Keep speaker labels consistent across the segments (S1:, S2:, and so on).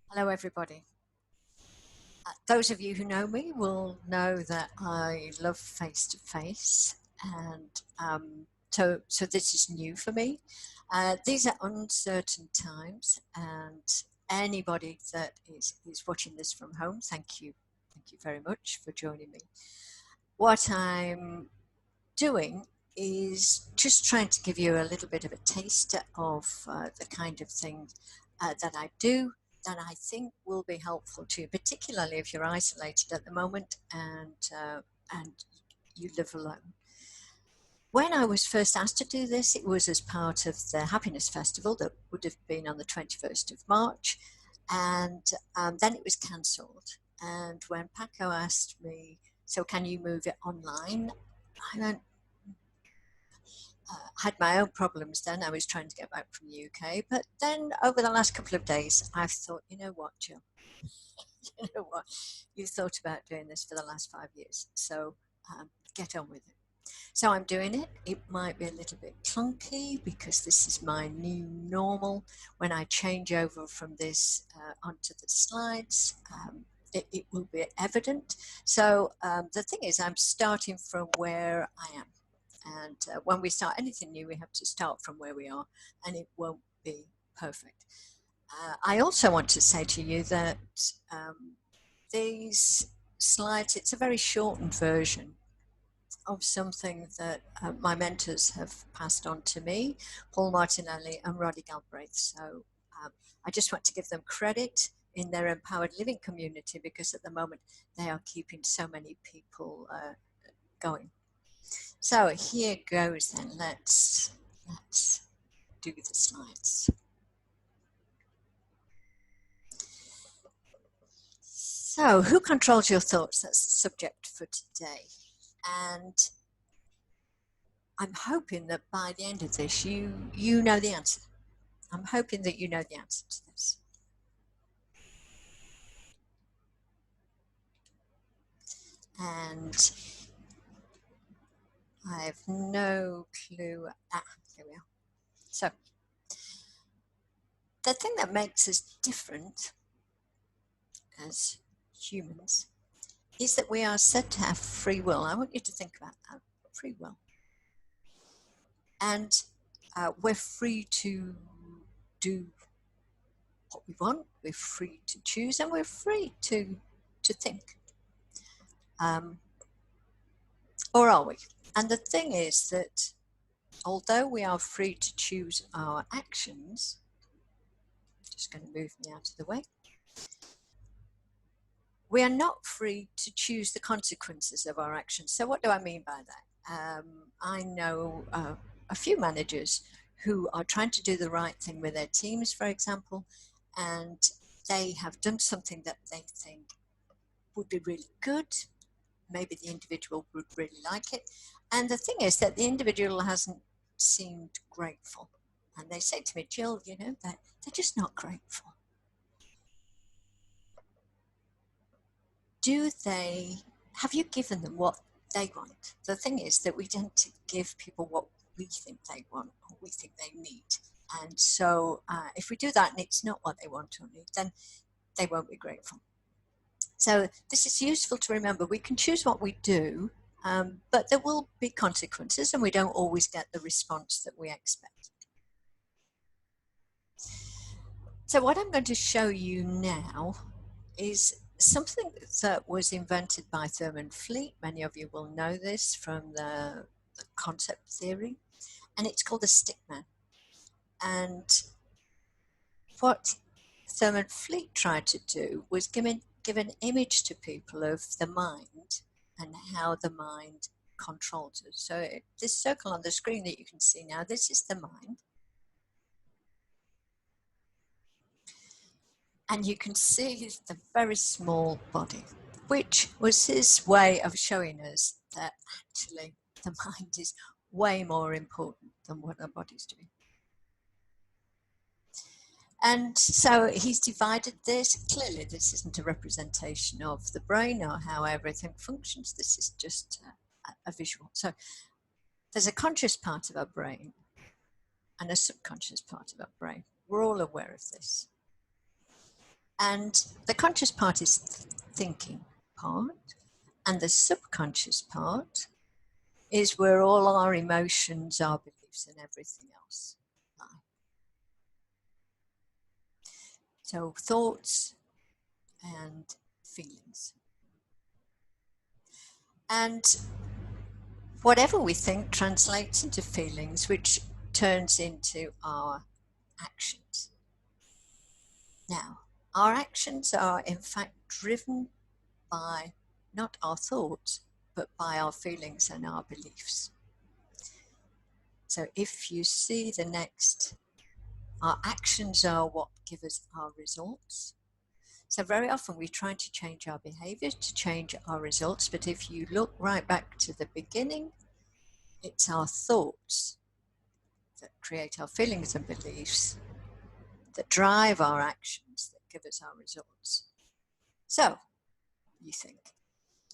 S1: Hello, everybody. Those of you who know me will know that I love face to face, and so this is new for me. These are uncertain times, and anybody that is watching this from home, thank you very much for joining me. What I'm doing is just trying to give you a little bit of a taste of the kind of thing that I do that I think will be helpful to you, particularly if you're isolated at the moment and you live alone. When I was first asked to do this, it was as part of the Happiness Festival that would have been on the 21st of March, and then it was cancelled. And when Paco asked me, "So can you move it online?" I went, had my own problems then. I was trying to get back from the UK. But then over the last couple of days, I've thought, you know what, Jill? You know what? You've thought about doing this for the last 5 years. So get on with it. So I'm doing it. It might be a little bit clunky because this is my new normal. When I change over from this onto the slides, it will be evident. So the thing is, I'm starting from where I am. And when we start anything new, we have to start from where we are, and it won't be perfect. I also want to say to you that these slides, it's a very shortened version of something that my mentors have passed on to me, Paul Martinelli and Roddy Galbraith. So I just want to give them credit in their empowered living community because at the moment they are keeping so many people going. So here goes then. Let's do the slides. So who controls your thoughts? That's the subject for today. And I'm hoping that by the end of this, you know the answer. I'm hoping that you know the answer to this. And I have no clue. Here we are. So the thing that makes us different as humans is that we are said to have free will. I want you to think about that. Free will. And we're free to do what we want, we're free to choose, and we're free to think. Or are we? And the thing is that although we are free to choose our actions, just going to move me out of the way, we are not free to choose the consequences of our actions. So what do I mean by that? I know a few managers who are trying to do the right thing with their teams, for example, and they have done something that they think would be really good. Maybe the individual would really like it. And the thing is that the individual hasn't seemed grateful. And they say to me, "Jill, you know, that they're just not grateful." Have you given them what they want? The thing is that we tend to give people what we think they want or we think they need. And so if we do that and it's not what they want or need, then they won't be grateful. So this is useful to remember. We can choose what we do, but there will be consequences and we don't always get the response that we expect. So what I'm going to show you now is something that was invented by Thurman Fleet. Many of you will know this from the concept theory, and it's called the Stigma. And what Thurman Fleet tried to do was give an image to people of the mind and how the mind controls us. So this circle on the screen that you can see now, this is the mind. And you can see the very small body, which was his way of showing us that actually the mind is way more important than what our body's doing. And so he's divided this. Clearly, this isn't a representation of the brain or how everything functions. This is just a visual. So there's a conscious part of our brain and a subconscious part of our brain. We're all aware of this. And the conscious part is thinking part, and the subconscious part is where all our emotions, our beliefs, and everything else lie. So thoughts and feelings. And whatever we think translates into feelings, which turns into our actions. Now, our actions are in fact driven by not our thoughts, but by our feelings and our beliefs. So if you see the next, our actions are what give us our results. So very often we're trying to change our behavior to change our results, but if you look right back to the beginning, it's our thoughts that create our feelings and beliefs that drive our actions that give us our results. So you think,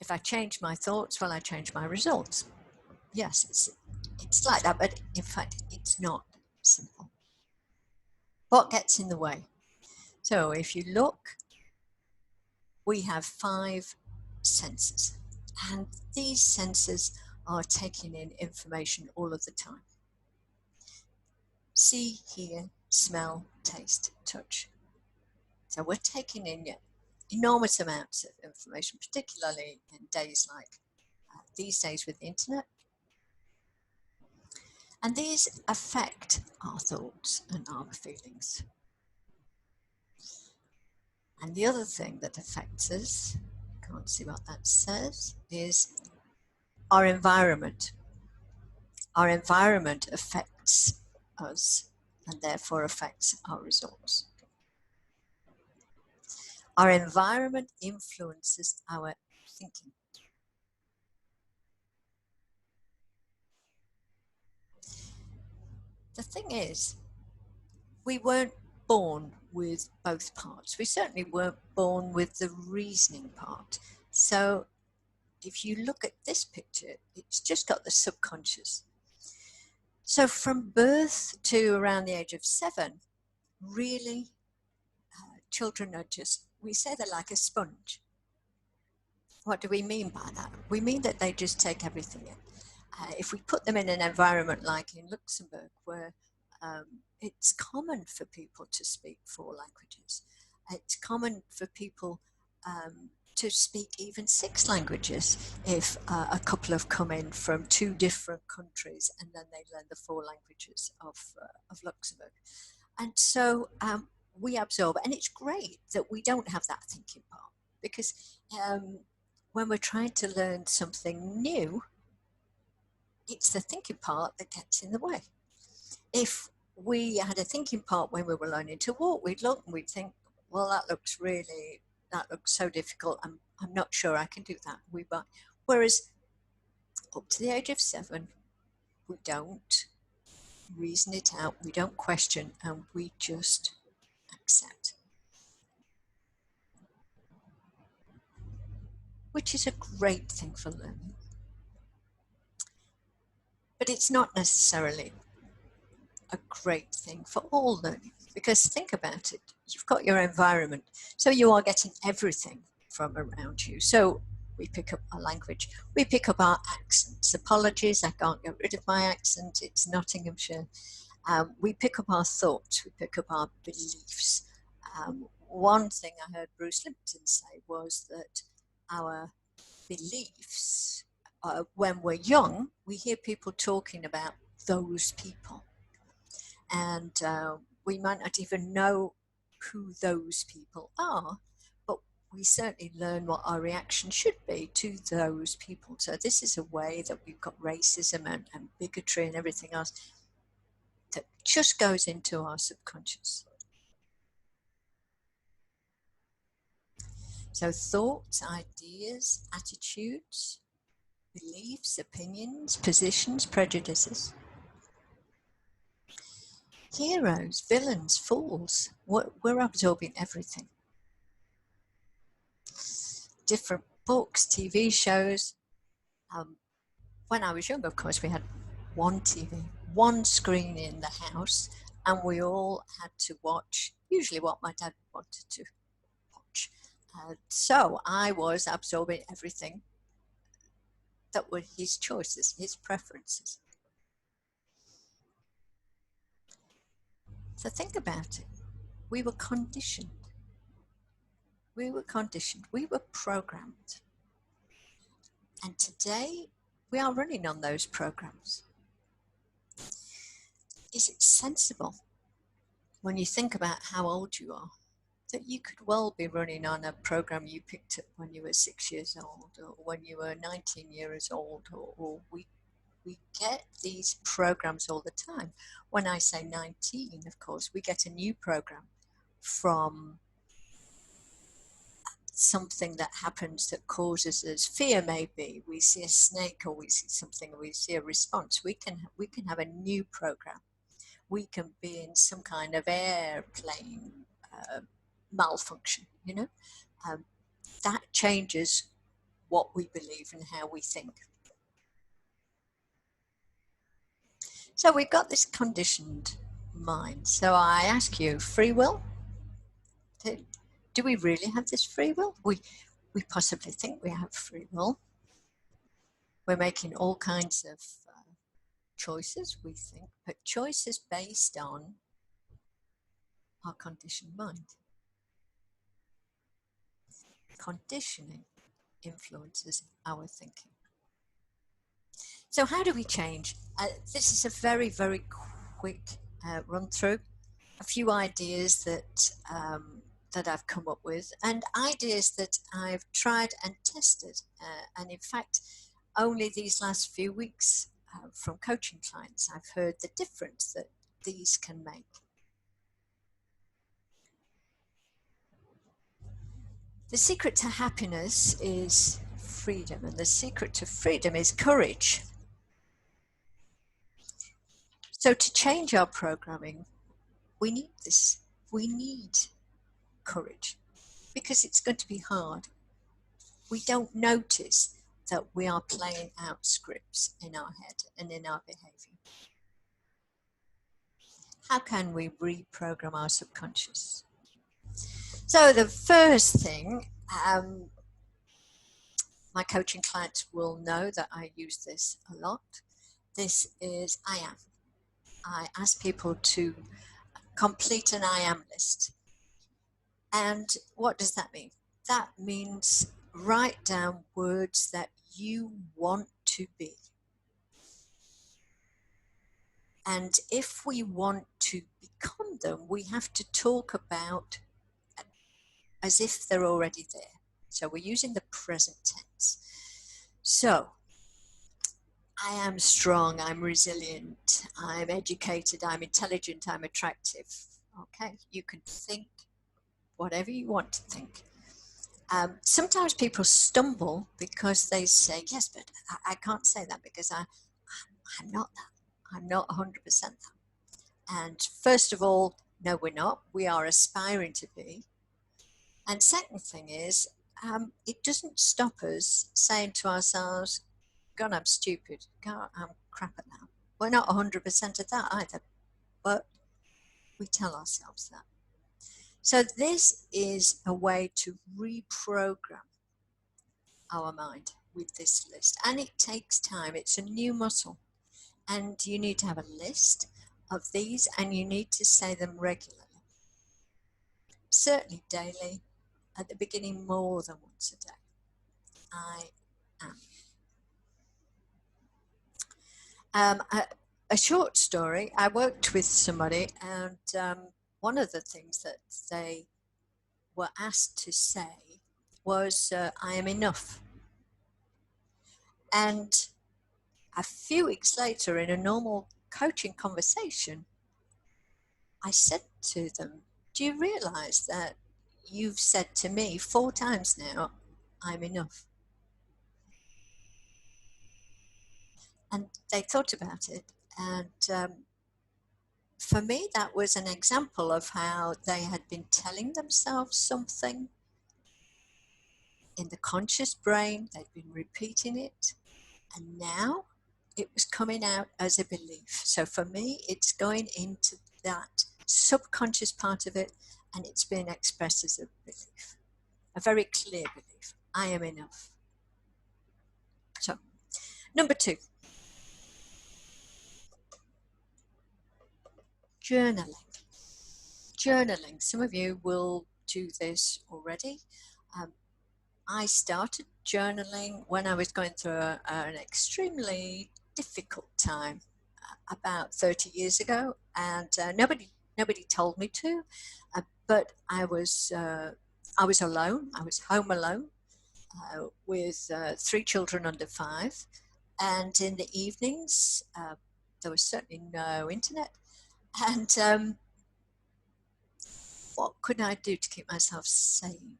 S1: if I change my thoughts, will I change my results? Yes, it's like that, but in fact, it's not simple. What gets in the way? So if you look, we have 5 senses, and these senses are taking in information all of the time. See, hear, smell, taste, touch. So we're taking in enormous amounts of information, particularly in days like these days with the internet. And these affect our thoughts and our feelings. And the other thing that affects us, can't see what that says, is our environment. Our environment affects us and therefore affects our results. Our environment influences our thinking. The thing is, we weren't born with both parts. We certainly weren't born with the reasoning part. So if you look at this picture, it's just got the subconscious. So from birth to around the age of 7, really, children are just, we say they're like a sponge. What do we mean by that? We mean that they just take everything in. If we put them in an environment like in Luxembourg, where it's common for people to speak 4 languages, it's common for people to speak even 6 languages if a couple have come in from 2 different countries and then they learn the 4 languages of Luxembourg. And so we absorb, and it's great that we don't have that thinking part, because when we're trying to learn something new, it's the thinking part that gets in the way. If we had a thinking part when we were learning to walk, we'd look and we'd think, well, that looks so difficult. I'm not sure I can do that. Whereas up to the age of 7, we don't reason it out, we don't question, and we just accept. Which is a great thing for learning. But it's not necessarily a great thing for all learning, because think about it, you've got your environment, so you are getting everything from around you. So we pick up our language, we pick up our accents. Apologies, I can't get rid of my accent, it's Nottinghamshire. We pick up our thoughts, we pick up our beliefs. One thing I heard Bruce Lipton say was that our beliefs, when we're young, we hear people talking about those people, and we might not even know who those people are, but we certainly learn what our reaction should be to those people. So this is a way that we've got racism and bigotry and everything else that just goes into our subconscious. So thoughts, ideas, attitudes, beliefs, opinions, positions, prejudices. Heroes, villains, fools, we're absorbing everything. Different books, TV shows. When I was young, of course, we had one TV, one screen in the house, and we all had to watch usually what my dad wanted to. So I was absorbing everything that were his choices, his preferences. So think about it. We were conditioned. We were conditioned. We were programmed. And today we are running on those programs. Is it sensible when you think about how old you are that you could well be running on a program you picked up when you were 6 years old or when you were 19 years old, or we get these programs all the time. When I say 19, of course, we get a new program from something that happens that causes us fear. Maybe we see a snake or we see something, or we see a response. We can have a new program. We can be in some kind of airplane malfunction, um, that changes what we believe and how we think. So we've got this conditioned mind. So I ask you, free will? Do we really have this free will? We possibly think we have free will. We're making all kinds of choices, we think, but choices based on our conditioned mind. Conditioning influences our thinking. So how do we change? This is a very, very quick run through. A few ideas that I've come up with, and ideas that I've tried and tested. And in fact, only these last few weeks from coaching clients, I've heard the difference that these can make. The secret to happiness is freedom, and the secret to freedom is courage. So to change our programming, we need this. We need courage because it's going to be hard. We don't notice that we are playing out scripts in our head and in our behavior. How can we reprogram our subconscious? So the first thing, my coaching clients will know that I use this a lot. This is I am. I ask people to complete an I am list. And what does that mean? That means write down words that you want to be. And if we want to become them, we have to talk about as if they're already there. So we're using the present tense. So I am strong, I'm resilient, I'm educated, I'm intelligent, I'm attractive. Okay, you can think whatever you want to think. Sometimes people stumble because they say, yes, but I can't say that because I'm not that. I'm not 100% that. And first of all, no, we're not. We are aspiring to be. And second thing is, it doesn't stop us saying to ourselves, God, I'm stupid. God, I'm crap at that. We're not 100% of that either, but we tell ourselves that. So this is a way to reprogram our mind with this list. And it takes time. It's a new muscle. And you need to have a list of these and you need to say them regularly. Certainly daily, at the beginning more than once a day. I am. A short story, I worked with somebody and one of the things that they were asked to say was, I am enough. And a few weeks later, in a normal coaching conversation, I said to them, do you realize that you've said to me 4 times now, I'm enough? And they thought about it. And for me, that was an example of how they had been telling themselves something in the conscious brain, they'd been repeating it, and now it was coming out as a belief. So for me, it's going into that subconscious part of it, and it's being expressed as a belief. a very clear belief. I am enough. So, number 2, journaling. Journaling. Some of you will do this already. I started journaling when I was going through an extremely difficult time about 30 years ago, and nobody told me to, but I was alone. I was home alone with 3 children under 5, and in the evenings there was certainly no internet, and what could I do to keep myself sane?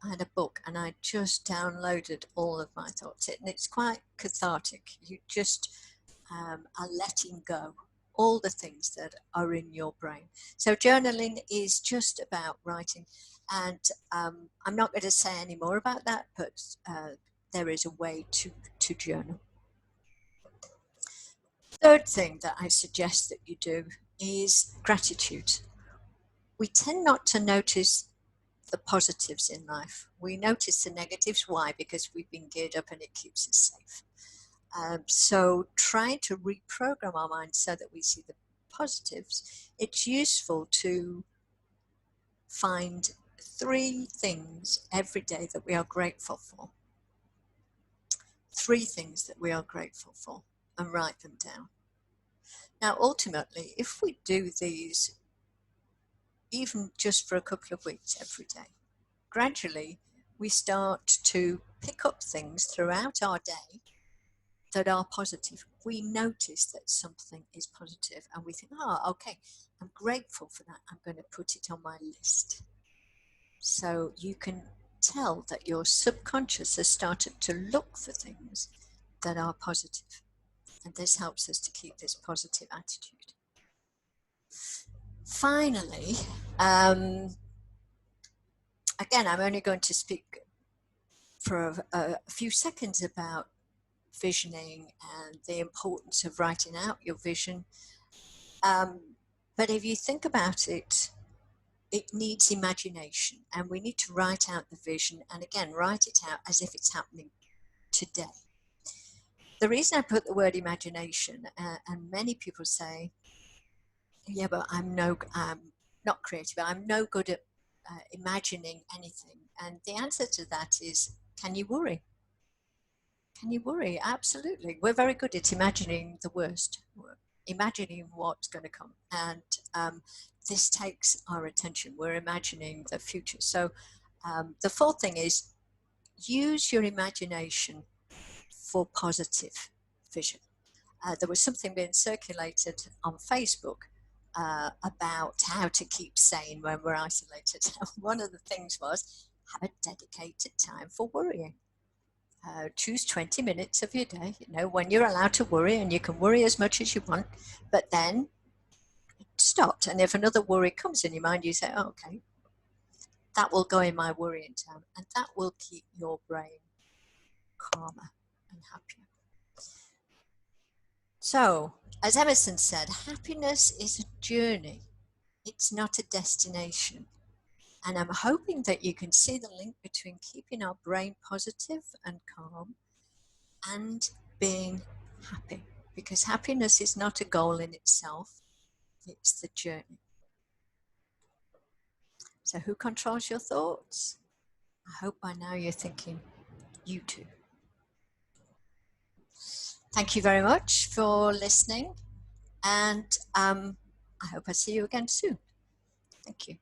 S1: I had a book and I just downloaded all of my thoughts, and it's quite cathartic. You just are letting go all the things that are in your brain. So journaling is just about writing, and I'm not going to say any more about that, but there is a way to journal. Third thing that I suggest that you do is gratitude. We tend not to notice the positives in life. We notice the negatives. Why? Because we've been geared up and it keeps us safe. So trying to reprogram our mind so that we see the positives, it's useful to find 3 things every day that we are grateful for. 3 things that we are grateful for, and write them down. Now, ultimately, if we do these, even just for a couple of weeks every day, gradually we start to pick up things throughout our day that are positive. We notice that something is positive and we think, oh, okay, I'm grateful for that. I'm going to put it on my list. So you can tell that your subconscious has started to look for things that are positive. And this helps us to keep this positive attitude. Finally, again, I'm only going to speak for a few seconds about visioning and the importance of writing out your vision. But if you think about it, it needs imagination, and we need to write out the vision, and again, write it out as if it's happening today. The reason I put the word imagination, and many people say, yeah, but I'm not creative, I'm no good at imagining anything. And the answer to that is, can you worry? Can you worry? Absolutely. We're very good at imagining the worst, imagining what's going to come. And this takes our attention. We're imagining the future. So the 4th thing is use your imagination for positive vision. There was something being circulated on Facebook about how to keep sane when we're isolated. One of the things was have a dedicated time for worrying. Choose 20 minutes of your day, when you're allowed to worry, and you can worry as much as you want, but then stop. And if another worry comes in your mind, you say, oh, okay, that will go in my worrying time, and that will keep your brain calmer and happier. So, as Emerson said, happiness is a journey. It's not a destination. And I'm hoping that you can see the link between keeping our brain positive and calm and being happy, because happiness is not a goal in itself, it's the journey. So who controls your thoughts? I hope by now you're thinking, you too. Thank you very much for listening, and I hope I see you again soon. Thank you.